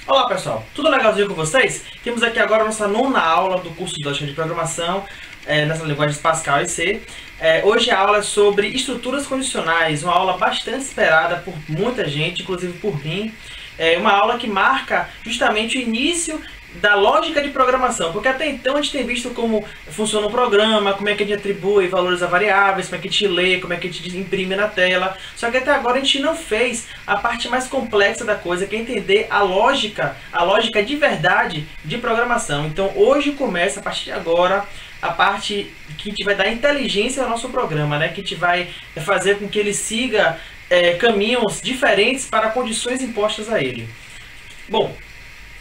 Olá pessoal, tudo legalzinho com vocês? Temos aqui agora a nossa nona aula do curso de Lógica de Programação nessas linguagens Pascal e C. Hoje a aula é sobre estruturas condicionais, uma aula bastante esperada por muita gente, inclusive por mim. Uma aula que marca justamente o início da lógica de programação, porque até então a gente tem visto como funciona o programa, como é que a gente atribui valores a variáveis, como é que a gente lê, como é que a gente imprime na tela. Só que até agora a gente não fez a parte mais complexa da coisa, que é entender a lógica de verdade de programação. Então hoje começa, a partir de agora, a parte que a gente vai dar inteligência ao nosso programa, né? Que a gente vai fazer com que ele siga caminhos diferentes para condições impostas a ele. Bom,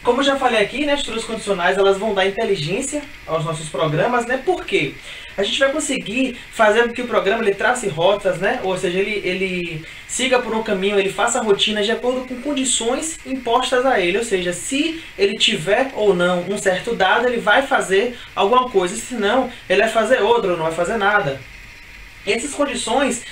como eu já falei aqui, né, as estruturas condicionais elas vão dar inteligência aos nossos programas, né? Por quê? A gente vai conseguir fazer com que o programa ele trace rotas, né? Ou seja, ele siga por um caminho, ele faça rotinas de acordo com condições impostas a ele. Ou seja, se ele tiver ou não um certo dado, ele vai fazer alguma coisa. Se não, ele vai fazer outra ou não vai fazer nada. Essas condições,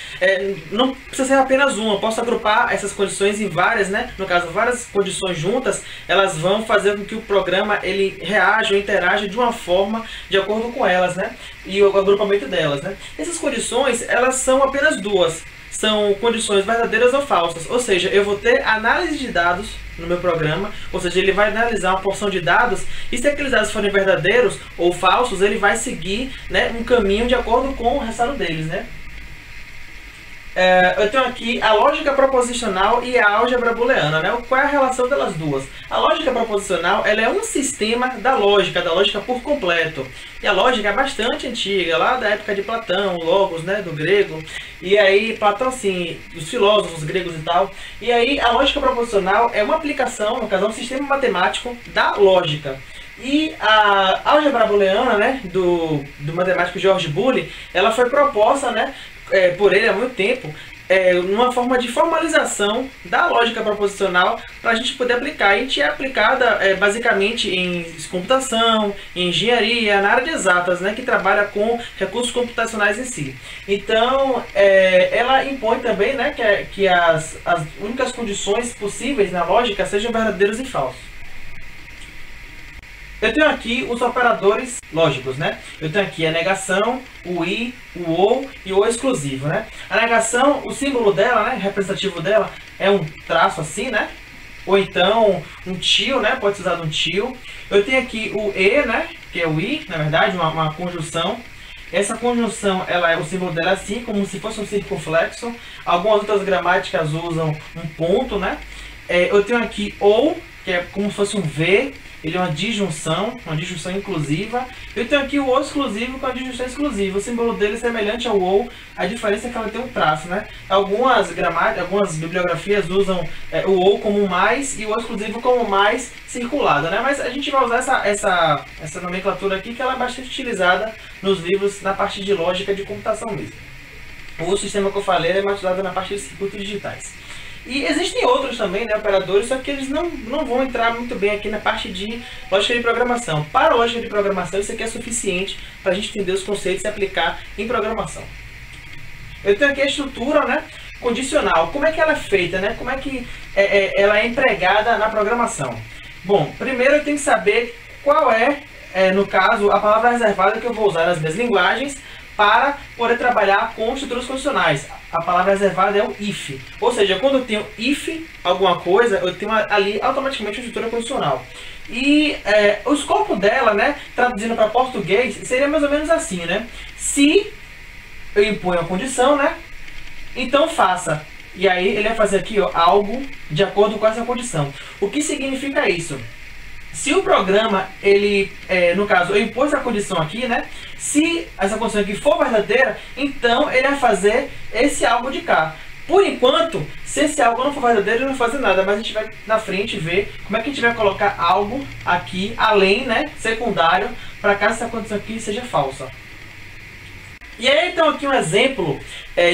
não precisa ser apenas uma, eu posso agrupar essas condições em várias, né? No caso, várias condições juntas, elas vão fazer com que o programa ele reaja ou interaja de uma forma de acordo com elas, né? E o agrupamento delas, né? Essas condições, elas são apenas duas, são condições verdadeiras ou falsas, ou seja, eu vou ter análise de dados no meu programa, ou seja, ele vai analisar uma porção de dados e se aqueles dados forem verdadeiros ou falsos, ele vai seguir, né, um caminho de acordo com o resultado deles, né? Eu tenho aqui a lógica proposicional e a álgebra booleana, né? Qual é a relação delas duas? A lógica proposicional ela é um sistema da lógica por completo. E a lógica é bastante antiga, lá da época de Platão, Logos, né, do grego. E aí, Platão, assim, os filósofos gregos e tal. E aí, a lógica proposicional é uma aplicação, no caso, é um sistema matemático da lógica. E a álgebra booleana, né, do matemático George Boole, ela foi proposta, né, por ele há muito tempo, numa forma de formalização da lógica proposicional para a gente poder aplicar. A gente é aplicada basicamente em computação, em engenharia, na área de exatas, né, que trabalha com recursos computacionais em si. Então, ela impõe também, né, que as únicas condições possíveis na lógica sejam verdadeiros e falsos. Eu tenho aqui os operadores lógicos, né? Eu tenho aqui a negação, o i, o ou e o exclusivo, né? A negação, o símbolo dela, né, representativo dela, é um traço assim, né? Ou então um tio, né? Pode ser usado um tio. Eu tenho aqui o e, né? Que é o i, na verdade, uma conjunção. Essa conjunção, o símbolo dela é assim, como se fosse um circunflexo. Algumas outras gramáticas usam um ponto, né? Eu tenho aqui ou, que é como se fosse um v. Ele é uma disjunção inclusiva. Eu tenho aqui o ou exclusivo com a disjunção exclusiva. O símbolo dele é semelhante ao ou, a diferença é que ela tem um traço, né? Algumas bibliografias usam o ou como mais e o ou exclusivo como mais circulado, né? Mas a gente vai usar essa nomenclatura aqui, que ela é bastante utilizada nos livros na parte de lógica de computação mesmo. O sistema que eu falei é mais usado na parte de circuitos digitais. E existem outros também, né, operadores, só que eles não vão entrar muito bem aqui na parte de lógica de programação. Para a lógica de programação, isso aqui é suficiente para a gente entender os conceitos e aplicar em programação. Eu tenho aqui a estrutura, né, condicional. Como é que ela é feita, né? Como é que ela é empregada na programação? Bom, primeiro eu tenho que saber qual no caso, a palavra reservada que eu vou usar nas minhas linguagens para poder trabalhar com estruturas condicionais. A palavra reservada é o if. Ou seja, quando eu tenho if alguma coisa, eu tenho ali automaticamente uma estrutura condicional. E o escopo dela, né, traduzindo para português, seria mais ou menos assim, né? Se eu imponho a condição, né, então faça. E aí ele vai fazer aqui, ó, algo de acordo com essa condição. O que significa isso? Se o programa, no caso, eu impus a condição aqui, né? Se essa condição aqui for verdadeira, então ele vai fazer esse algo de cá. Por enquanto, se esse algo não for verdadeiro, ele não vai fazer nada. Mas a gente vai na frente ver como é que a gente vai colocar algo aqui, além, né? Secundário, para caso essa condição aqui seja falsa. E aí, então, aqui um exemplo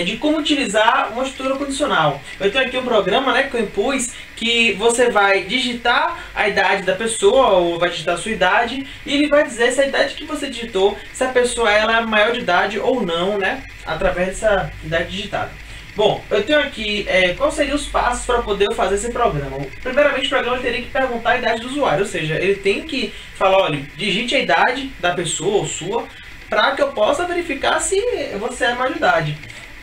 de como utilizar uma estrutura condicional. Eu tenho aqui um programa, né, que eu impus, que você vai digitar a idade da pessoa, ou vai digitar a sua idade, e ele vai dizer se a idade que você digitou, se a pessoa ela é maior de idade ou não, né, através dessa idade digitada. Bom, eu tenho aqui quais seriam os passos para poder fazer esse programa. Primeiramente, o programa teria que perguntar a idade do usuário, ou seja, ele tem que falar, olha, digite a idade da pessoa ou sua, para que eu possa verificar se você é maior de idade.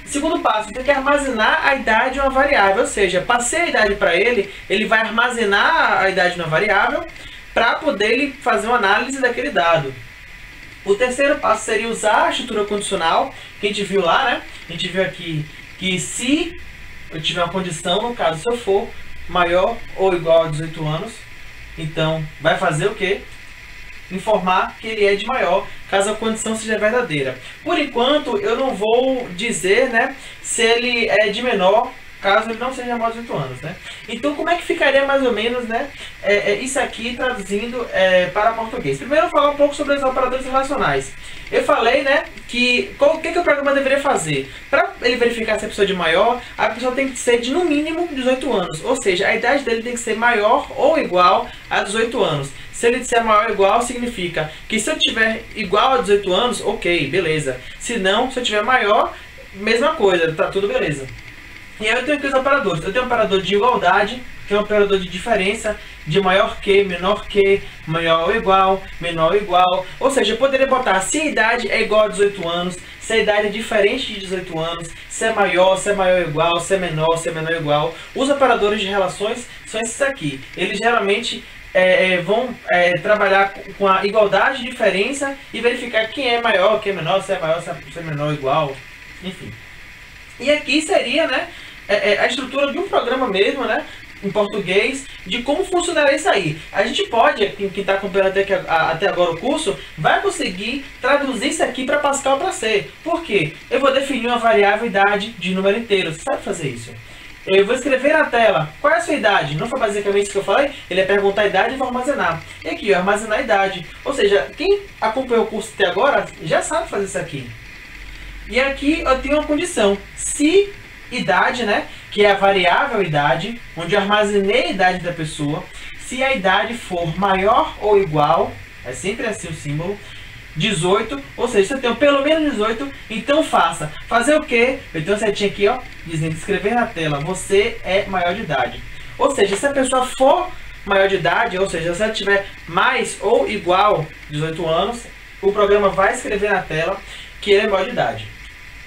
Segundo passo, tem que armazenar a idade de uma variável, ou seja, passei a idade para ele, ele vai armazenar a idade de uma variável para poder ele fazer uma análise daquele dado. O terceiro passo seria usar a estrutura condicional, que a gente viu lá, né? A gente viu aqui que se eu tiver uma condição, no caso, se eu for maior ou igual a 18 anos, então vai fazer o quê? Informar que ele é de maior, caso a condição seja verdadeira. Por enquanto, eu não vou dizer, né, se ele é de menor, caso ele não seja maior de 18 anos, né? Então, como é que ficaria mais ou menos, né, isso aqui traduzindo para português? Primeiro, eu vou falar um pouco sobre os operadores relacionais. Eu falei, né, que o que o programa deveria fazer? Para ele verificar se a pessoa é de maior, a pessoa tem que ser de no mínimo 18 anos. Ou seja, a idade dele tem que ser maior ou igual a 18 anos. Se ele disser maior ou igual, significa que se eu tiver igual a 18 anos, ok, beleza. Se não, se eu tiver maior, mesma coisa, tá tudo beleza. E aí eu tenho aqui os operadores. Eu tenho um operador de igualdade, que é um operador de diferença, de maior que, maior ou igual, menor ou igual. Ou seja, eu poderia botar se a idade é igual a 18 anos, se a idade é diferente de 18 anos, se é maior ou igual, se é menor ou igual. Os operadores de relações são esses aqui. Eles geralmente vão trabalhar com a igualdade, diferença e verificar quem é maior, quem é menor, se é maior, se é menor ou igual, enfim. E aqui seria, né, a estrutura de um programa mesmo, né, em português, de como funcionaria isso aí. A gente pode, quem está acompanhando até agora o curso, vai conseguir traduzir isso aqui para Pascal para C. Por quê? Eu vou definir uma variável idade de número inteiro. Você sabe fazer isso? Eu vou escrever na tela, qual é a sua idade? Não foi basicamente isso que eu falei? Ele é perguntar a idade e vai armazenar. E aqui, ó, armazenar a idade. Ou seja, quem acompanhou o curso até agora, já sabe fazer isso aqui. E aqui eu tenho uma condição. Se idade, né, que é a variável idade, onde eu armazenei a idade da pessoa, se a idade for maior ou igual, é sempre assim o símbolo, 18, ou seja, se eu tenho pelo menos 18, então faça. Fazer o quê? Eu tenho uma setinha aqui, ó, dizendo escrever na tela, você é maior de idade. Ou seja, se a pessoa for maior de idade, ou seja, se ela tiver mais ou igual a 18 anos, o programa vai escrever na tela que ele é maior de idade.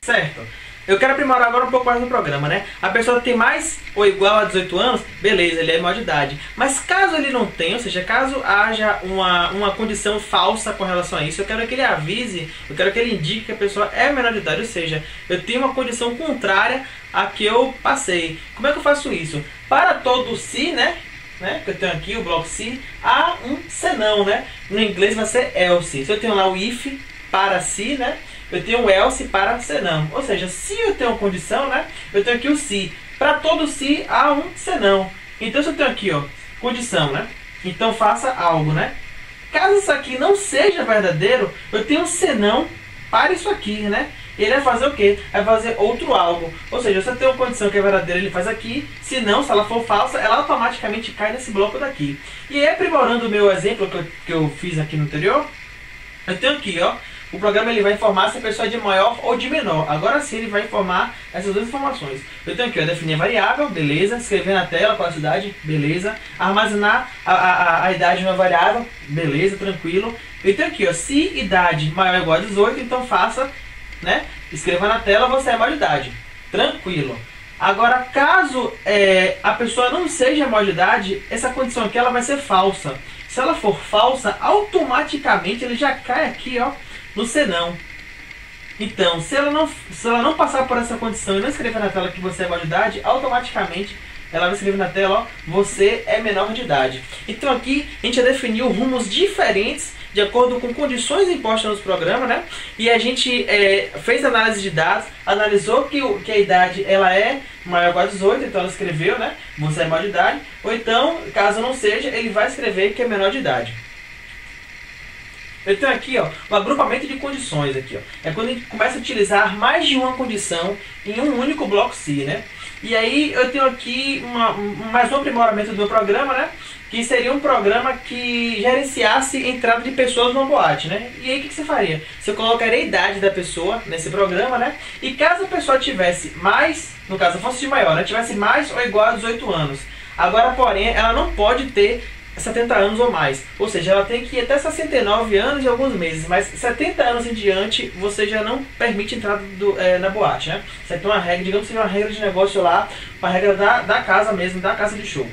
Certo? Eu quero aprimorar agora um pouco mais no programa, né? A pessoa tem mais ou igual a 18 anos, beleza, ele é maior de idade. Mas caso ele não tenha, ou seja, caso haja uma condição falsa com relação a isso, eu quero que ele avise, eu quero que ele indique que a pessoa é menor de idade, ou seja, eu tenho uma condição contrária à que eu passei. Como é que eu faço isso? Para todo se, né? Que eu tenho aqui o bloco se, há um senão, né? No inglês vai ser else. Se eu tenho lá o if para se, né? Eu tenho o else para senão. Ou seja, se eu tenho uma condição, né? Eu tenho aqui o se. Para todo se há um senão. Então se eu tenho aqui, ó, condição, né? Então faça algo, né? Caso isso aqui não seja verdadeiro, eu tenho um senão para isso aqui, né? Ele vai fazer o quê? Vai fazer outro algo. Ou seja, se eu tenho uma condição que é verdadeira, ele faz aqui. Se não, se ela for falsa, ela automaticamente cai nesse bloco daqui. E aí, aprimorando o meu exemplo que eu fiz aqui no anterior, eu tenho aqui, ó. O programa ele vai informar se a pessoa é de maior ou de menor. Agora sim ele vai informar essas duas informações. Eu tenho aqui, ó, definir a variável, beleza. Escrever na tela qual a sua idade, beleza. Armazenar a idade de uma variável, beleza, tranquilo. Eu tenho aqui, ó, se idade maior ou igual a 18, então faça, né? Escreva na tela, você é maior de idade. Tranquilo. Agora, caso a pessoa não seja maior de idade, essa condição aqui ela vai ser falsa. Se ela for falsa, automaticamente ele já cai aqui, ó, no senão. Então, se ela não passar por essa condição e não escrever na tela que você é maior de idade, automaticamente ela vai escrever na tela, ó, você é menor de idade. Então aqui a gente já definiu rumos diferentes de acordo com condições impostas nos programas, né? E a gente fez análise de dados, analisou que a idade ela é maior ou igual a 18, então ela escreveu, né? Você é maior de idade. Ou então, caso não seja, ele vai escrever que é menor de idade. Eu tenho aqui, ó, o agrupamento de condições aqui, ó. É quando a gente começa a utilizar mais de uma condição em um único bloco C, né? E aí eu tenho aqui mais um aprimoramento do meu programa, né? Que seria um programa que gerenciasse a entrada de pessoas numa boate, né? E aí o que você faria? Você colocaria a idade da pessoa nesse programa, né? E caso a pessoa tivesse mais, no caso fosse de maior, né? Tivesse mais ou igual a 18 anos. Agora, porém, ela não pode ter 70 anos ou mais. Ou seja, ela tem que ir até 69 anos e alguns meses. Mas 70 anos em diante, você já não permite entrada na boate, né? Isso aqui é uma regra, digamos que seja uma regra de negócio lá, uma regra da casa mesmo, da casa de show.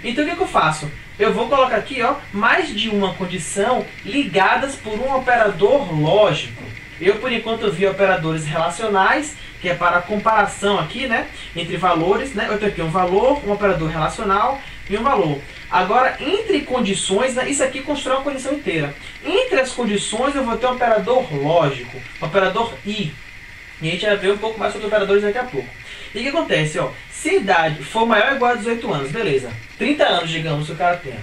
Então o que eu faço? Eu vou colocar aqui, ó, mais de uma condição ligadas por um operador lógico. Eu, por enquanto, vi operadores relacionais, que é para comparação aqui, né, entre valores, né? Eu tenho aqui um valor, um operador relacional e um valor. Agora, entre condições, né, isso aqui constrói uma condição inteira. Entre as condições, eu vou ter um operador lógico, um operador I. E a gente vai ver um pouco mais sobre os operadores daqui a pouco. E o que acontece, ó? Se a idade for maior ou igual a 18 anos, beleza. 30 anos, digamos, que o cara tenha.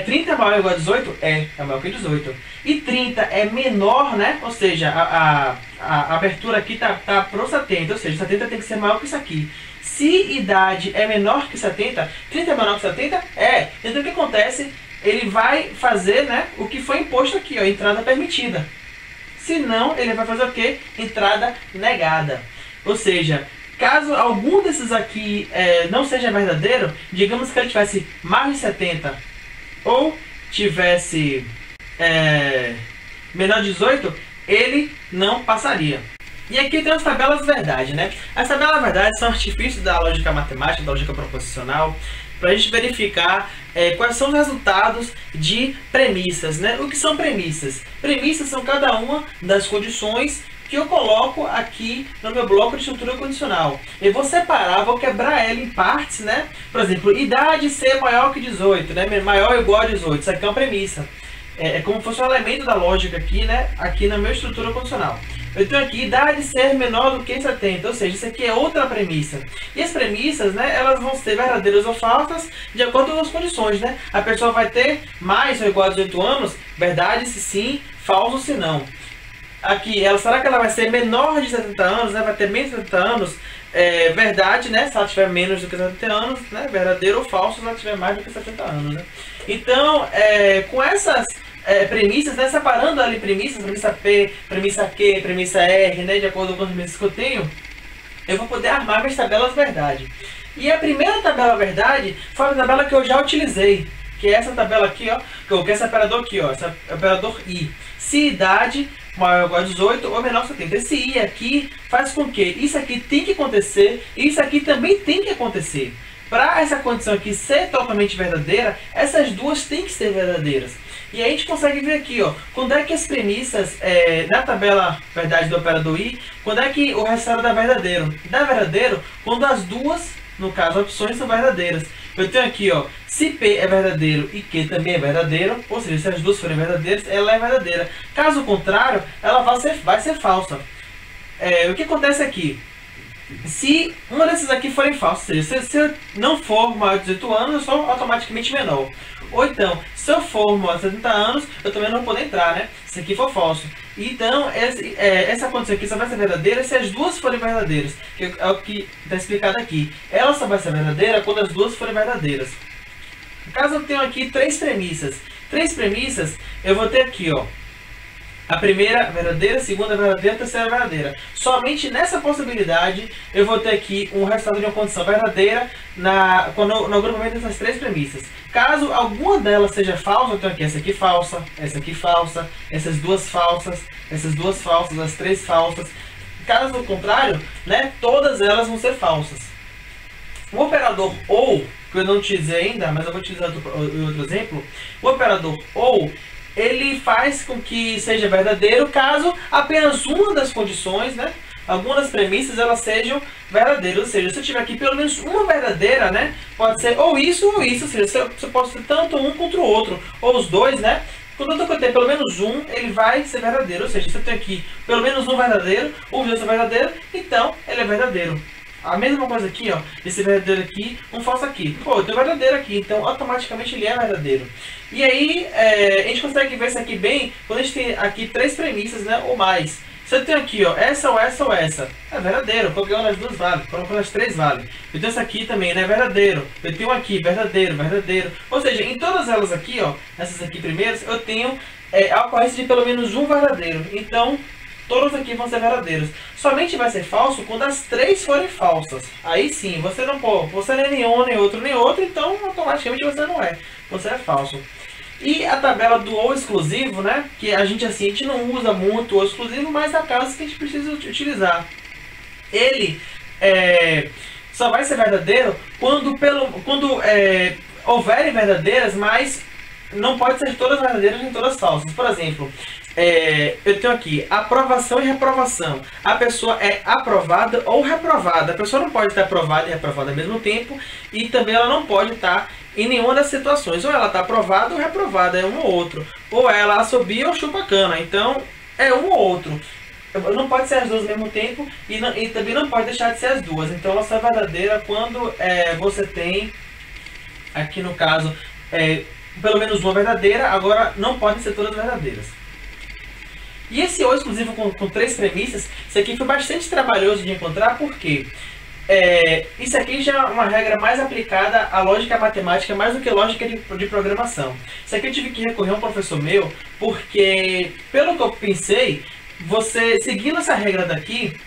30 é maior ou igual a 18? É maior que 18. E 30 é menor, né? Ou seja, a abertura aqui tá pro 70, ou seja, 70 tem que ser maior que isso aqui. Se idade é menor que 70, 30 é menor que 70? É. Então o que acontece? Ele vai fazer, né, o que foi imposto aqui, ó, entrada permitida. Se não, ele vai fazer o quê? Entrada negada. Ou seja, caso algum desses aqui não seja verdadeiro, digamos que ele tivesse mais de 70 ou tivesse menor de 18, ele não passaria. E aqui tem as tabelas verdade, né? As tabelas verdade são artifícios da lógica matemática, da lógica proposicional, para a gente verificar quais são os resultados de premissas, né? O que são premissas? Premissas são cada uma das condições que eu coloco aqui no meu bloco de estrutura condicional. Eu vou separar, vou quebrar ela em partes, né? Por exemplo, idade ser maior que 18, né? Maior ou igual a 18. Isso aqui é uma premissa. É como se fosse um elemento da lógica aqui, né? Aqui na minha estrutura condicional. Eu tenho aqui idade ser menor do que 70, ou seja, isso aqui é outra premissa. E as premissas, né, elas vão ser verdadeiras ou falsas de acordo com as condições, né? A pessoa vai ter mais ou igual a 18 anos, verdade se sim, falso se não. Aqui, será que ela vai ser menor de 70 anos, né? Vai ter menos de 70 anos? Verdade, né? Se ela tiver menos do que 70 anos, né? Verdadeiro ou falso se ela tiver mais do que 70 anos, né? Então, com essas premissas, né? Separando ali premissas, premissa P, premissa Q, premissa R, né? De acordo com as premissas que eu tenho, eu vou poder armar minhas tabelas verdade. E a primeira tabela verdade foi a tabela que eu já utilizei, que é essa tabela aqui, ó, que é esse operador aqui, ó, esse operador I. Se idade maior ou igual a 18 ou menor que 70. Esse I aqui faz com que isso aqui tem que acontecer e isso aqui também tem que acontecer. Para essa condição aqui ser totalmente verdadeira, essas duas têm que ser verdadeiras. E aí a gente consegue ver aqui, ó, quando é que as premissas, na tabela verdade do operador I, quando é que o resultado dá verdadeiro? Dá verdadeiro quando as duas, no caso, opções são verdadeiras. Eu tenho aqui, ó, se P é verdadeiro e Q também é verdadeiro, ou seja, se as duas forem verdadeiras, ela é verdadeira. Caso contrário, ela vai ser falsa. O que acontece aqui? Se uma dessas aqui forem falsas, ou seja, se eu não for maior de 18 anos, eu sou automaticamente menor. Ou então, se eu for maior de 70 anos, eu também não vou poder entrar, né? Se aqui for falso. Então, essa condição aqui só vai ser verdadeira se as duas forem verdadeiras. Que é o que está explicado aqui. Ela só vai ser verdadeira quando as duas forem verdadeiras. No caso, eu tenho aqui três premissas. Três premissas, eu vou ter aqui, ó. A primeira verdadeira, a segunda verdadeira, a terceira verdadeira. Somente nessa possibilidade eu vou ter aqui um resultado de uma condição verdadeira no agrupamento dessas três premissas. Caso alguma delas seja falsa, eu tenho aqui essa aqui falsa, essas duas falsas, as três falsas. Caso contrário, né, todas elas vão ser falsas. O operador OU, que eu não utilizei ainda, mas eu vou utilizar outro exemplo. O operador OU, ele faz com que seja verdadeiro caso apenas uma das condições, né, algumas das premissas, elas sejam verdadeiras. Ou seja, se eu tiver aqui pelo menos uma verdadeira, né, pode ser ou isso, ou seja, eu posso ter tanto um contra o outro, ou os dois, né. Quando eu tenho pelo menos um, ele vai ser verdadeiro. Ou seja, se eu tenho aqui pelo menos um verdadeiro, os dois são verdadeiros, então ele é verdadeiro. A mesma coisa aqui, ó, esse verdadeiro aqui, um falso aqui. Pô, eu tenho verdadeiro aqui, então automaticamente ele é verdadeiro. E aí, a gente consegue ver isso aqui bem quando a gente tem aqui 3 premissas, né, ou mais. Se eu tenho aqui, ó, essa ou essa ou essa, é verdadeiro, qualquer uma das duas vale, qualquer uma das 3 vale. Eu tenho essa aqui também, né, verdadeiro. Eu tenho aqui, verdadeiro, verdadeiro. Ou seja, em todas elas aqui, ó, essas aqui primeiras, eu tenho a ocorrência de pelo menos um verdadeiro. Então, todos aqui vão ser verdadeiros. Somente vai ser falso quando as 3 forem falsas. Aí sim, você não pode, você não é nenhum, nem outro, então automaticamente você não é. Você é falso. E a tabela do ou exclusivo, né? Que a gente não usa muito o ou exclusivo, mas há casos que a gente precisa utilizar. Ele só vai ser verdadeiro quando houverem verdadeiras, mas não pode ser todas verdadeiras nem todas falsas. Por exemplo, eu tenho aqui aprovação e reprovação. A pessoa é aprovada ou reprovada. A pessoa não pode estar aprovada e reprovada ao mesmo tempo. E também ela não pode estar em nenhuma das situações. Ou ela está aprovada ou reprovada, é um ou outro. Ou ela assobia ou chupa cana. Então, é um ou outro. Não pode ser as duas ao mesmo tempo e também não pode deixar de ser as duas. Então, ela só é verdadeira quando você tem, aqui no caso, pelo menos uma verdadeira. Agora, não podem ser todas verdadeiras. E esse ou exclusivo com 3 premissas, isso aqui foi bastante trabalhoso de encontrar, porque isso aqui já é uma regra mais aplicada à lógica matemática, mais do que lógica de programação. Isso aqui eu tive que recorrer a um professor meu, porque, pelo que eu pensei, você seguindo essa regra daqui,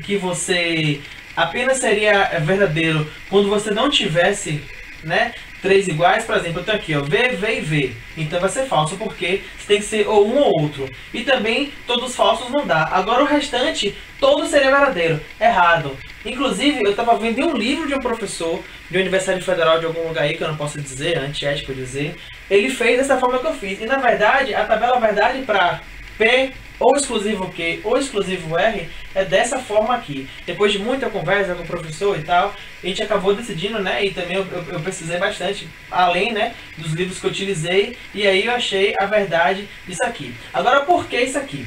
que você apenas seria verdadeiro quando você não tivesse, né, 3 iguais. Por exemplo, eu tenho aqui, ó, V, V e V. Então vai ser falso, porque tem que ser ou um ou outro. E também, todos falsos não dá. Agora o restante, todos seria verdadeiro. Errado. Inclusive, eu estava vendo em um livro de um professor de Universidade Federal de algum lugar aí, que eu não posso dizer, antiético dizer. Ele fez dessa forma que eu fiz. E na verdade, a tabela verdade para P ou exclusivo Q ou exclusivo R é dessa forma aqui. Depois de muita conversa com o professor e tal, a gente acabou decidindo, né? E também eu pesquisei bastante, além, né, dos livros que eu utilizei, e aí eu achei a verdade disso aqui. Agora, por que isso aqui?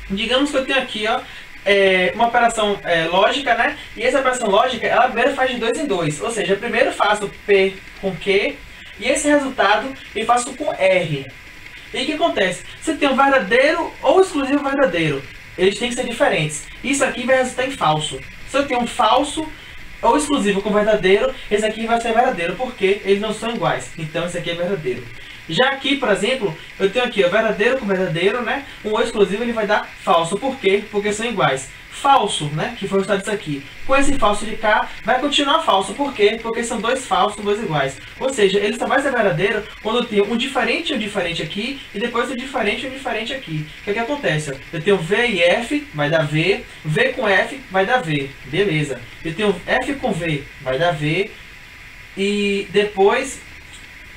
Digamos que eu tenho aqui, ó, uma operação lógica, né? E essa operação lógica, ela primeiro faz de 2 em 2. Ou seja, eu primeiro faço P com Q, e esse resultado eu faço com R. E o que acontece? Você tem um verdadeiro ou exclusivo verdadeiro. Eles têm que ser diferentes. Isso aqui vai resultar em falso. Se eu tenho um falso ou exclusivo com verdadeiro, esse aqui vai ser verdadeiro, porque eles não são iguais. Então esse aqui é verdadeiro. Já aqui, por exemplo, eu tenho aqui o verdadeiro com verdadeiro, né? Um ou exclusivo ele vai dar falso. Por quê? Porque são iguais. Falso, né? Que foi o resultado disso aqui. Com esse falso de cá, vai continuar falso. Por quê? Porque são 2 falsos, 2 iguais. Ou seja, ele só vai ser verdadeiro quando eu tenho um diferente aqui, e depois um diferente aqui. O que que acontece? Eu tenho V e F, vai dar V. V com F, vai dar V. Beleza. Eu tenho F com V, vai dar V. E depois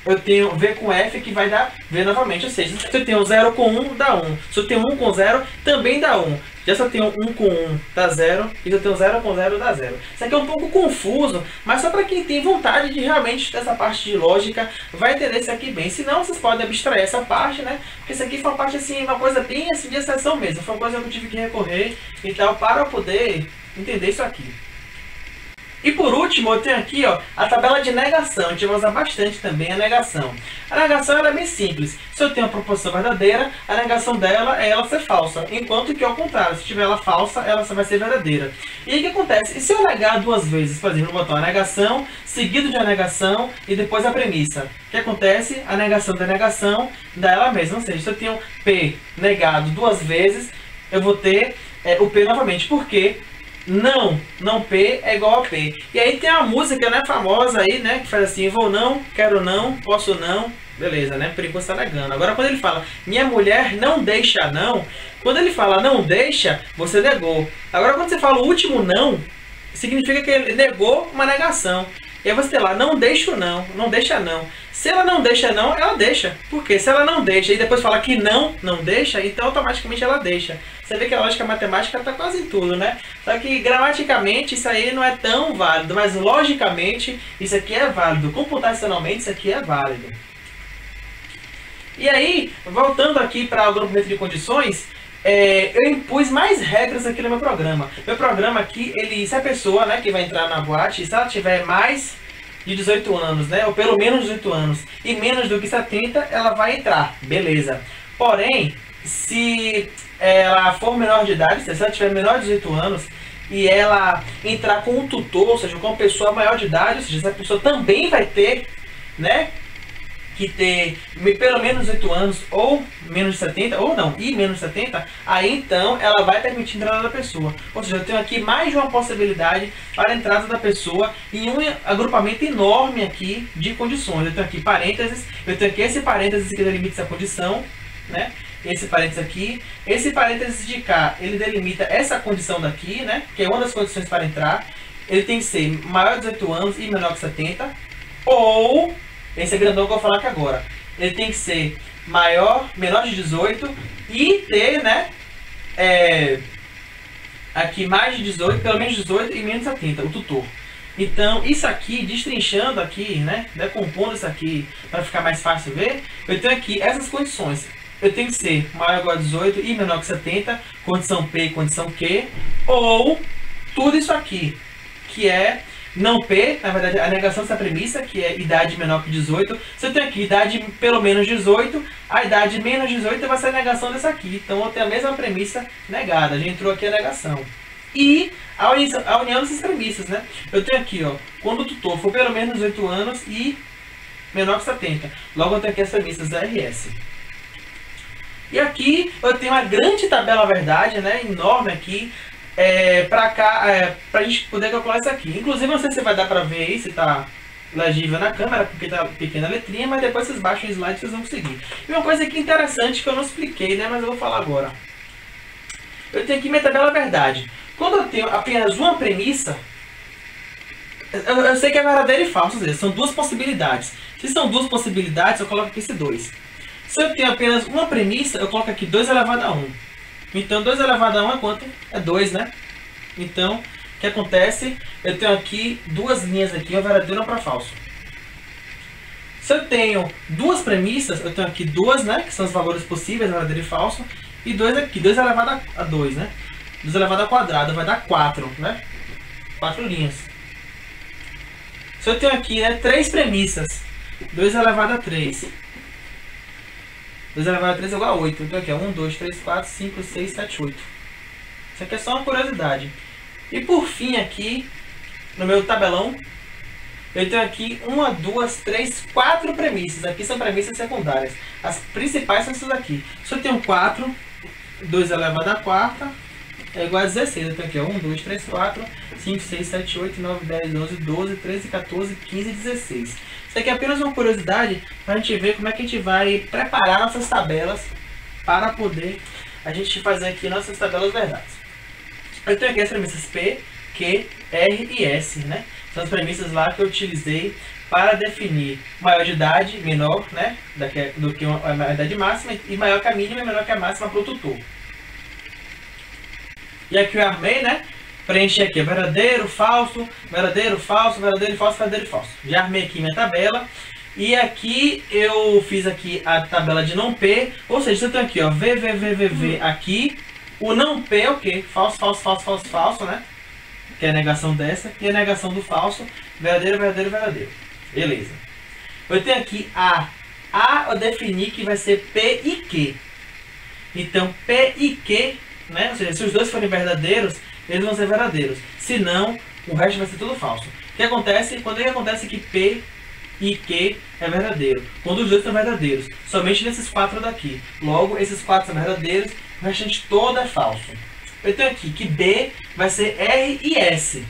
eu tenho V com F, que vai dar V novamente. Ou seja, se eu tenho 0 com 1, dá 1. Se eu tenho 1 com 0, também dá 1. Já se eu tenho 1 com 1, dá 0. E se eu tenho 0 com 0, dá 0. Isso aqui é um pouco confuso, mas só para quem tem vontade de realmente dessa parte de lógica, vai entender isso aqui bem. Senão, vocês podem abstrair essa parte, né? Porque isso aqui foi uma parte, assim, uma coisa bem assim de exceção mesmo. Foi uma coisa que eu tive que recorrer e tal, para poder entender isso aqui. E por último, eu tenho aqui, ó, a tabela de negação. A gente vai usar bastante também a negação. A negação ela é bem simples. Se eu tenho uma proposição verdadeira, a negação dela é ela ser falsa. Enquanto que ao contrário, se tiver ela falsa, ela só vai ser verdadeira. E aí o que acontece? E se eu negar 2 vezes? Por exemplo, eu botar a negação, seguido de a negação e depois a premissa. O que acontece? A negação da negação dá ela mesma. Ou seja, se eu tenho P negado 2 vezes, eu vou ter o P novamente. Por quê? Não P é igual a P. E aí tem uma música, né, famosa aí, né, que faz assim: vou não, quero não, posso não. Beleza, né, por enquanto está negando. Agora quando ele fala minha mulher não deixa não, quando ele fala não deixa, você negou. Agora quando você fala o último não, significa que ele negou uma negação. E aí você tem lá, não deixa não, não deixa não. Se ela não deixa não, ela deixa. Por quê? Se ela não deixa e depois fala que não deixa, então automaticamente ela deixa. Você vê que a lógica matemática está quase em tudo, né? Só que gramaticalmente isso aí não é tão válido, mas logicamente isso aqui é válido. Computacionalmente isso aqui é válido. E aí, voltando aqui para o agrupamento de condições, eu impus mais regras aqui no meu programa. Meu programa aqui, se a pessoa, né, que vai entrar na boate, se ela tiver mais de 18 anos, né, ou pelo menos 18 anos, e menos do que 70, ela vai entrar, beleza. Porém, se ela for menor de idade, se ela tiver menor de 18 anos, e ela entrar com um tutor, ou seja, com uma pessoa maior de idade, ou seja, essa pessoa também vai ter, né, que ter pelo menos 18 anos, ou menos de 70, ou não, e menos de 70, aí então ela vai permitir a entrada da pessoa. Ou seja, eu tenho aqui mais de uma possibilidade para a entrada da pessoa em um agrupamento enorme aqui de condições. Eu tenho aqui parênteses, eu tenho aqui esse parênteses que delimita essa condição, né? Esse parênteses aqui, esse parênteses de cá, ele delimita essa condição daqui, né? Que é uma das condições para entrar. Ele tem que ser maior de 18 anos e menor que 70, ou... esse é grandão que eu vou falar aqui agora. Ele tem que ser menor de 18 e ter, né, aqui mais de 18, pelo menos 18 e menos de 70, o tutor. Então, isso aqui, destrinchando aqui, né, decompondo isso aqui para ficar mais fácil ver, eu tenho aqui essas condições. Eu tenho que ser maior ou igual a 18 e menor que 70, condição P e condição Q, ou tudo isso aqui, que é não P, na verdade, a negação dessa premissa, que é idade menor que 18. Se eu tenho aqui idade pelo menos 18, a idade menos 18 vai ser a negação dessa aqui. Então eu tenho a mesma premissa negada, já entrou aqui a negação. E a união dessas premissas, né? Eu tenho aqui, ó, quando o tutor for pelo menos 18 anos e menor que 70. Logo eu tenho aqui as premissas da RS. E aqui eu tenho uma grande tabela verdade, né, enorme aqui, pra cá, pra gente poder calcular isso aqui. Inclusive, não sei se vai dar pra ver aí, se tá legível na câmera, porque tá pequena a letrinha, mas depois vocês baixam o slide e vocês vão conseguir. E uma coisa aqui interessante que eu não expliquei, né, mas eu vou falar agora. Eu tenho aqui minha tabela verdade. Quando eu tenho apenas uma premissa, eu sei que é verdadeiro e falso, ou seja, são duas possibilidades. Se são duas possibilidades, eu coloco aqui esse 2. Se eu tenho apenas uma premissa, eu coloco aqui 2 elevado a 1. Então, 2 elevado a 1 é quanto? É 2, né? Então, o que acontece? Eu tenho aqui duas linhas aqui, uma verdadeira e uma para falso. Se eu tenho duas premissas, eu tenho aqui duas, né? Que são os valores possíveis, verdadeiro e falso. E 2 aqui, 2 elevado a 2, né? 2 elevado ao quadrado vai dar 4, né? 4 linhas. Se eu tenho aqui, né, 3 premissas, 2 elevado a 3. 2 elevado a 3 é igual a 8. Então aqui é 1, 2, 3, 4, 5, 6, 7, 8. Isso aqui é só uma curiosidade. E por fim aqui, no meu tabelão, eu tenho aqui 1, 2, 3, 4 premissas. Aqui são premissas secundárias. As principais são essas aqui. Se eu tenho 4, 2 elevado a 4 é igual a 16. Eu tenho aqui 1, 2, 3, 4, 5, 6, 7, 8, 9, 10, 11, 12, 13, 14, 15 e 16. Isso aqui é apenas uma curiosidade para a gente ver como é que a gente vai preparar nossas tabelas para poder a gente fazer aqui nossas tabelas verdades. Eu tenho aqui as premissas P, Q, R e S, né? São as premissas lá que eu utilizei para definir maior de idade, menor, né, do que a idade máxima, e maior que a mínima e menor que a máxima para o tutor. E aqui eu armei, né? Preenchi aqui verdadeiro, falso, verdadeiro, falso, verdadeiro, falso, verdadeiro, falso. Já armei aqui minha tabela. E aqui eu fiz aqui a tabela de não P. Ou seja, eu tenho aqui, ó, V aqui. O não P é o quê? Falso, falso, falso, falso, falso, né? Que é a negação dessa. E a negação do falso, verdadeiro, verdadeiro, verdadeiro. Beleza. Eu tenho aqui A eu defini que vai ser P e Q. Então, P e Q, né? Ou seja, se os dois forem verdadeiros, eles vão ser verdadeiros. Se não, o resto vai ser tudo falso. O que acontece? Quando acontece que P e Q é verdadeiro? Quando os dois são verdadeiros. Somente nesses 4 daqui. Logo, esses 4 são verdadeiros, o restante todo é falso. Eu tenho aqui que B vai ser R e S.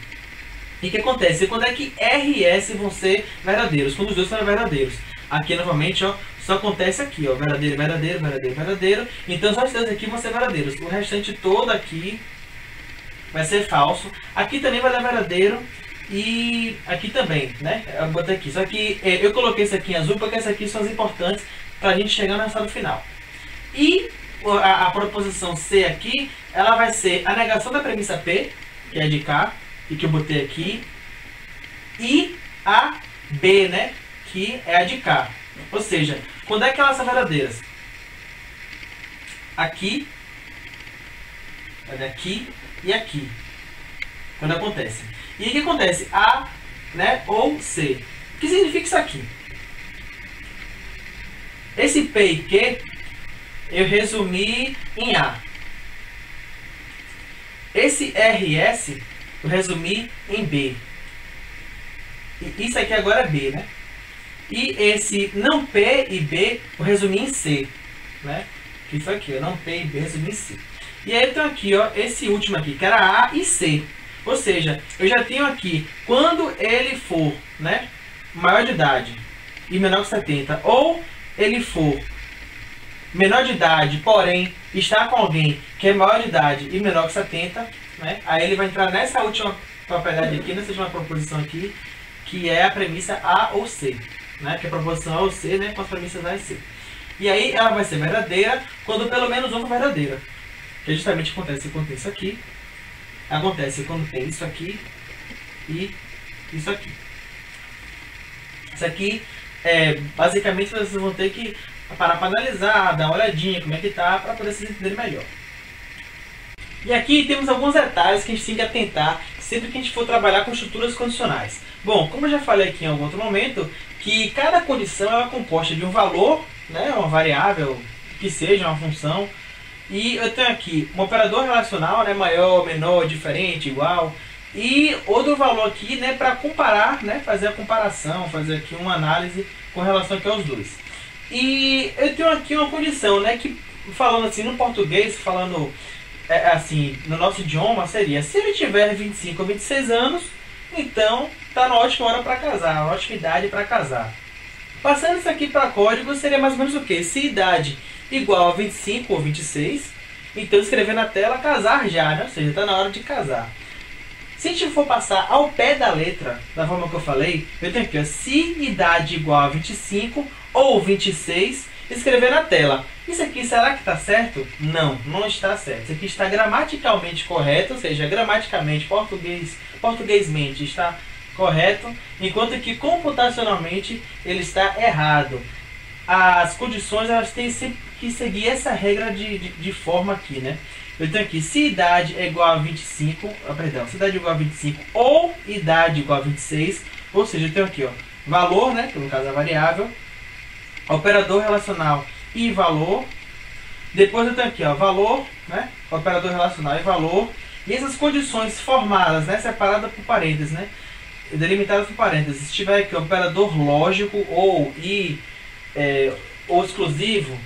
E o que acontece? Quando é que R e S vão ser verdadeiros? Quando os dois são verdadeiros. Aqui, novamente, ó, só acontece aqui, ó, verdadeiro, verdadeiro, verdadeiro, verdadeiro. Então, só os dois aqui vão ser verdadeiros. O restante todo aqui vai ser falso. Aqui também vai dar verdadeiro. E aqui também, né? Eu botei aqui. Só que eu coloquei isso aqui em azul porque essas aqui são as importantes para a gente chegar no resultado final. E a proposição C aqui, ela vai ser a negação da premissa P, que é de cá, e que eu botei aqui. E a B, né? Que é a de cá. Ou seja, quando é que elas são verdadeiras? Aqui Vai dar aqui e aqui. Quando acontece. E o que acontece? A, né, ou C. O que significa isso aqui? Esse P e Q eu resumi em A. Esse RS eu resumi em B. E isso aqui agora é B, né? E esse não P e B eu resumi em C, né? Isso aqui, ó, não P e B eu resumi em C. E aí então aqui, ó, esse último aqui, que era A e C. Ou seja, eu já tenho aqui, quando ele for, né, maior de idade e menor que 70, ou ele for menor de idade, porém está com alguém que é maior de idade e menor que 70, né, aí ele vai entrar nessa última propriedade aqui, nessa última proposição aqui, que é a premissa A ou C, né, que é a proposição A ou C, né, com as premissas A e C. E aí ela vai ser verdadeira quando pelo menos uma for verdadeira, que justamente acontece quando tem isso aqui, acontece quando tem isso aqui e isso aqui. Isso aqui, basicamente, vocês vão ter que parar para analisar, dar uma olhadinha como é que tá, para poder se entender melhor. E aqui temos alguns detalhes que a gente tem que atentar sempre que a gente for trabalhar com estruturas condicionais. Bom, como eu já falei aqui em algum outro momento, que cada condição é composta de um valor, né, uma variável, que seja uma função, e eu tenho aqui um operador relacional, né, maior, menor, diferente, igual, e outro valor aqui, né, para comparar, né, fazer a comparação, fazer aqui uma análise com relação aqui aos dois. E eu tenho aqui uma condição, né, que falando assim no português, falando assim no nosso idioma, seria: se ele tiver 25 ou 26 anos, então tá na ótima hora para casar, ótima idade para casar. Passando isso aqui para código, seria mais ou menos o que? Se idade igual a 25 ou 26, então escrever na tela casar já, né? Ou seja, está na hora de casar. Se a gente for passar ao pé da letra, da forma que eu falei, eu tenho aqui, ó, se idade igual a 25 ou 26, escrever na tela. Isso aqui, será que está certo? Não, não está certo. Isso aqui está gramaticalmente correto, ou seja, gramaticamente, portuguesmente está correto, enquanto que computacionalmente ele está errado. As condições, elas têm que seguir essa regra de forma aqui, né? Eu tenho aqui, se idade é igual a 25, se idade é igual a 25 ou idade igual a 26, ou seja, eu tenho aqui, ó, valor, né, que no caso é a variável, operador relacional e valor. Depois eu tenho aqui, ó, valor, né, operador relacional e valor. E essas condições formadas, né, separadas por parênteses, né, delimitadas por parênteses. Se tiver aqui operador lógico ou ou exclusivo,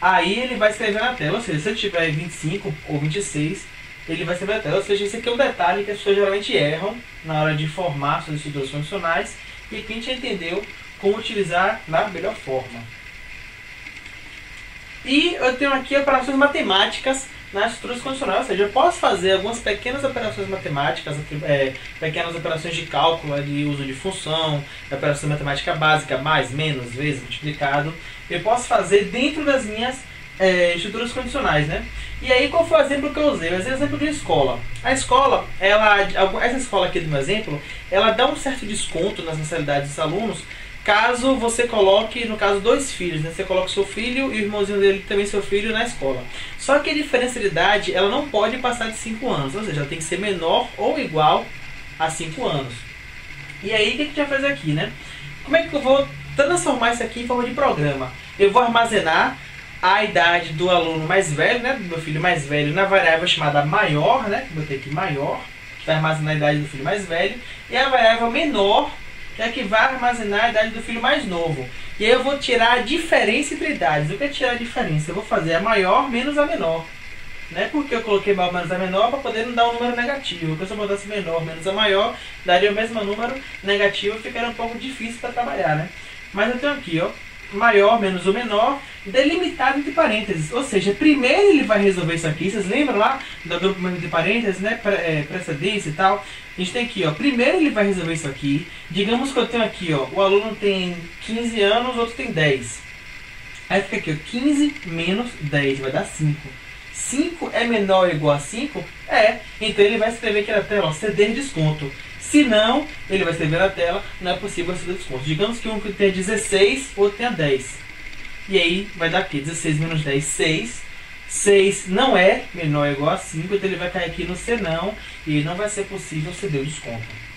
aí ele vai escrever na tela. Ou seja, se ele tiver 25 ou 26, ele vai escrever na tela. Ou seja, esse aqui é um detalhe que as pessoas geralmente erram na hora de formar suas estruturas funcionais, e aqui a gente entendeu como utilizar da melhor forma. E eu tenho aqui operações matemáticas nas estruturas condicionais, ou seja, eu posso fazer algumas pequenas operações matemáticas, pequenas operações de cálculo, de uso de função, operação matemática básica, mais, menos, vezes, multiplicado. Eu posso fazer dentro das minhas estruturas condicionais, né? E aí, qual foi o exemplo que eu usei? Eu usei o exemplo de escola. A escola, essa escola aqui do meu exemplo, ela dá um certo desconto nas mensalidades dos alunos, caso você coloque, no caso, 2 filhos, né? Você coloca seu filho e o irmãozinho dele também, seu filho, na escola. Só que a diferença de idade, ela não pode passar de 5 anos, ou seja, ela tem que ser menor ou igual a 5 anos. E aí, o que a gente vai fazer aqui, né? Como é que eu vou transformar isso aqui em forma de programa? Eu vou armazenar a idade do aluno mais velho, né, do meu filho mais velho, na variável chamada maior, né, vou ter aqui maior, que vai armazenar a idade do filho mais velho, e a variável menor, que é a que vai armazenar a idade do filho mais novo. E aí eu vou tirar a diferença entre idades. O que é tirar a diferença? Eu vou fazer a maior menos a menor. Né? Porque eu coloquei maior menos a menor para poder não dar um número negativo. Porque se eu botasse menor menos a maior, daria o mesmo número negativo, e ficaria um pouco difícil para trabalhar. Né? Mas eu tenho aqui, ó, maior menos o menor, delimitado entre parênteses. Ou seja, primeiro ele vai resolver isso aqui. Vocês lembram lá do agrupamento de parênteses, né? Precedência e tal. A gente tem aqui, ó, primeiro ele vai resolver isso aqui. Digamos que eu tenho aqui, ó, o aluno tem 15 anos, o outro tem 10. Aí fica aqui, ó, 15 menos 10, vai dar 5. 5 é menor ou igual a 5? É. Então ele vai escrever aqui na tela, ó, ceder desconto. Se não, ele vai escrever na tela, não é possível ceder desconto. Digamos que um que tenha 16, o outro tenha 10. E aí vai dar aqui, 16 menos 10, 6. 6 não é menor ou igual a 5, então ele vai cair aqui no senão e não vai ser possível ceder o desconto.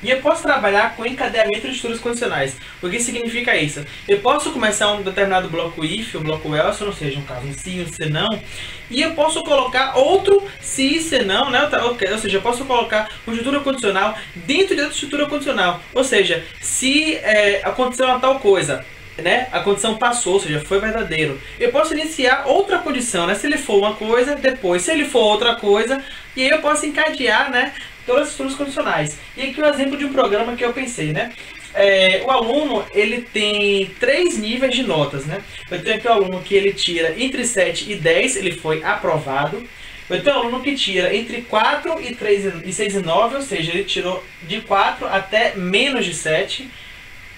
E eu posso trabalhar com encadeamento de estruturas condicionais. O que significa isso? Eu posso começar um determinado bloco if, ou bloco else, ou seja, no caso um sim, um senão, e eu posso colocar outro se e senão, né? Ou seja, eu posso colocar uma estrutura condicional dentro de outra estrutura condicional. Ou seja, se aconteceu uma tal coisa, né? A condição passou, ou seja, foi verdadeiro. Eu posso iniciar outra condição, né? Se ele for uma coisa, depois, se ele for outra coisa, e aí eu posso encadear, né, todas as estruturas condicionais. E aqui um exemplo de um programa que eu pensei, né? O aluno, ele tem 3 níveis de notas, né? Eu tenho aqui o aluno que ele tira entre 7 e 10, ele foi aprovado. Eu tenho um aluno que tira entre 4 e 6 e 9, ou seja, ele tirou de 4 até menos de 7.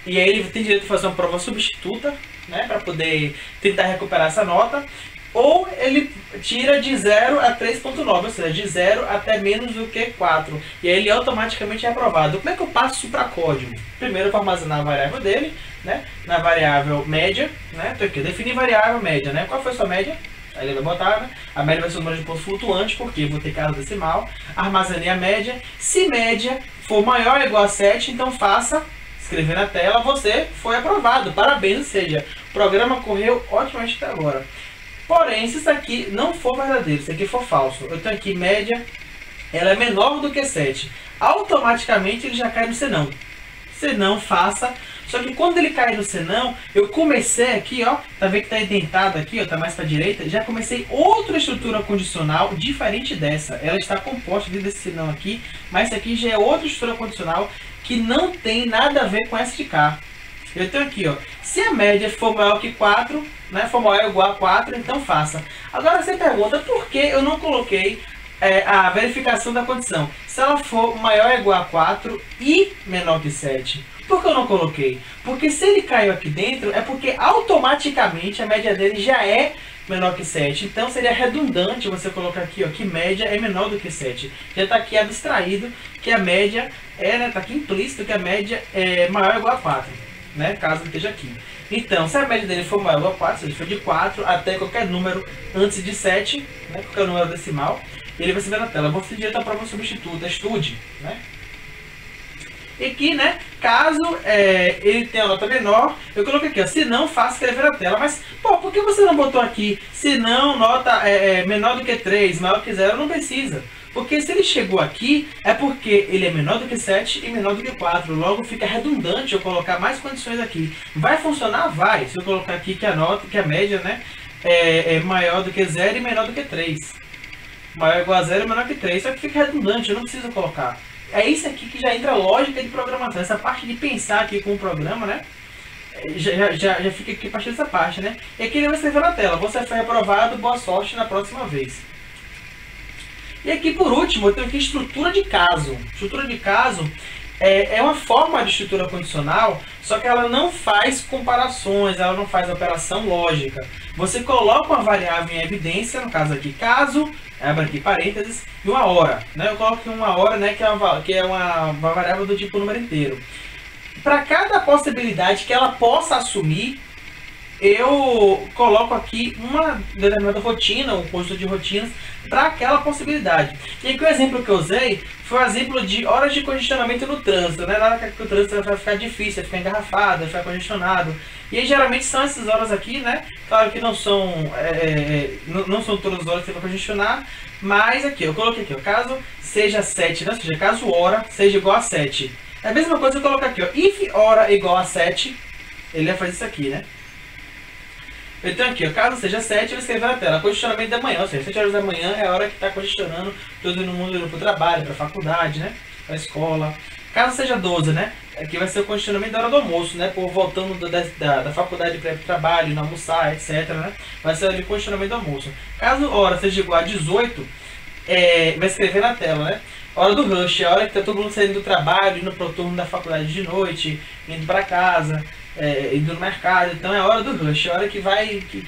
E aí ele tem direito a fazer uma prova substituta, né, para poder tentar recuperar essa nota. Ou ele tira de 0 a 3.9, ou seja, de 0 até menos do que 4. E aí ele automaticamente é aprovado. Como é que eu passo isso para código? Primeiro eu vou armazenar a variável dele, né, na variável média, né, então aqui, definir variável média, né, qual foi a sua média? Aí ele vai botar, né? A média vai ser o número de pontos flutuantes, porque eu vou ter casa decimal. Armazenei a média. Se média for maior ou igual a 7, então faça... escrever na tela, você foi aprovado, parabéns, ou seja, o programa correu otimamente até agora. Porém, se isso aqui não for verdadeiro, se aqui for falso, eu tenho aqui média, ela é menor do que 7, automaticamente ele já cai no senão. Senão, faça, só que quando ele cai no senão, eu comecei aqui, ó, tá vendo que tá indentado aqui, ó, tá mais para a direita, já comecei outra estrutura condicional diferente dessa, ela está composta dentro desse senão aqui, mas isso aqui já é outra estrutura condicional que não tem nada a ver com essa de cá. Eu tenho aqui, ó, se a média for maior que 4, né, for maior ou igual a 4, então faça. Agora você pergunta, por que eu não coloquei a verificação da condição? Se ela for maior ou igual a 4 e menor que 7. Por que eu não coloquei? Porque se ele caiu aqui dentro, é porque automaticamente a média dele já é menor que 7. Então seria redundante você colocar aqui, ó, que média é menor do que 7. Já está aqui abstraído que a média né, tá aqui implícito que a média é maior ou igual a 4, né, caso esteja aqui. Então, se a média dele for maior ou igual a 4, se ele for de 4 até qualquer número antes de 7, né, qualquer número decimal, ele vai se ver na tela. Você direito à prova substituta, estude, né? E aqui, né, caso ele tenha a nota menor, eu coloquei aqui, ó, se não, faça escrever na tela. Mas, pô, por que você não botou aqui, se não, nota menor do que 3, maior que 0? Não precisa. Porque se ele chegou aqui, é porque ele é menor do que 7 e menor do que 4. Logo, fica redundante eu colocar mais condições aqui. Vai funcionar? Vai. Se eu colocar aqui que a nota, que a média, né, é maior do que 0 e menor do que 3. Maior ou igual a 0 e menor que 3. Só que fica redundante, eu não preciso colocar. É isso aqui que já entra a lógica de programação. Essa parte de pensar aqui com o programa, né? Já fica aqui a partir dessa parte, né? E aqui ele vai escrever na tela. Você foi aprovado, boa sorte na próxima vez. E aqui por último, eu tenho aqui estrutura de caso. Estrutura de caso é uma forma de estrutura condicional, só que ela não faz comparações, ela não faz operação lógica. Você coloca uma variável em evidência, no caso aqui caso, abre aqui parênteses, e uma hora. Né? Eu coloco uma hora, né, que é uma variável do tipo número inteiro. Para cada possibilidade que ela possa assumir, eu coloco aqui uma determinada rotina, um conjunto de rotinas para aquela possibilidade. E aqui o exemplo que eu usei foi o exemplo de horas de congestionamento no trânsito, né? Na hora que o trânsito vai ficar difícil, vai ficar engarrafado, vai ficar congestionado. E aí, geralmente são essas horas aqui, né? Claro que não são todas as horas que você vai congestionar, mas aqui, eu coloquei aqui, ó, caso seja 7, né? Ou seja, caso hora seja igual a 7. É a mesma coisa que eu coloco aqui, ó, if hora igual a 7, ele vai fazer isso aqui, né? Então aqui, ó, caso seja 7, eu vou escrever na tela, congestionamento da manhã, ou seja, 7 horas da manhã é a hora que está congestionando todo mundo indo para o trabalho, para a faculdade, né, para a escola. Caso seja 12, né, aqui vai ser o congestionamento da hora do almoço, né, por voltando da faculdade para ir para o trabalho, indo almoçar, etc, né, vai ser ali o congestionamento do almoço. Caso hora seja igual a 18, vai escrever na tela, né, hora do rush, é a hora que está todo mundo saindo do trabalho, indo para o turno da faculdade de noite, indo para casa, indo no mercado. Então é a hora do rush, é a hora que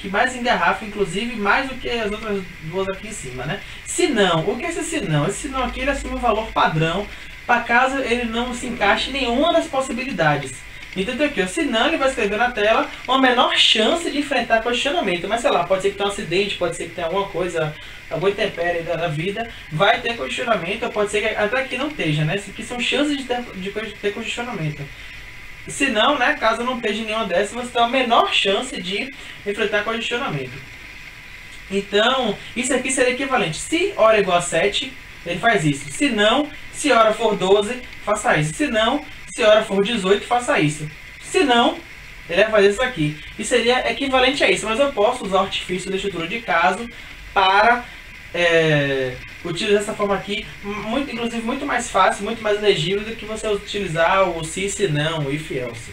mais engarrafa, inclusive mais do que as outras duas aqui em cima, né? Se não, o que é esse se não? Esse se não aqui ele assume um valor padrão para caso ele não se encaixe em nenhuma das possibilidades. Então tem aqui, ó, se não, ele vai escrever na tela uma menor chance de enfrentar congestionamento. Mas sei lá, pode ser que tenha um acidente, pode ser que tenha alguma coisa, alguma intempérie da vida, vai ter congestionamento, ou pode ser que até aqui não esteja, né? Isso aqui são chances de ter congestionamento. Se não, né, caso não esteja nenhuma dessas, você tem uma menor chance de enfrentar congestionamento. Então, isso aqui seria equivalente. Se hora é igual a 7, ele faz isso. Se não, se hora for 12, faça isso. Se não, se hora for 18, faça isso. Se não, ele vai fazer isso aqui. E seria equivalente a isso. Mas eu posso usar o artifício da estrutura de caso para utilizar essa forma aqui, inclusive muito mais fácil, muito mais legível do que você utilizar o se não, o if else.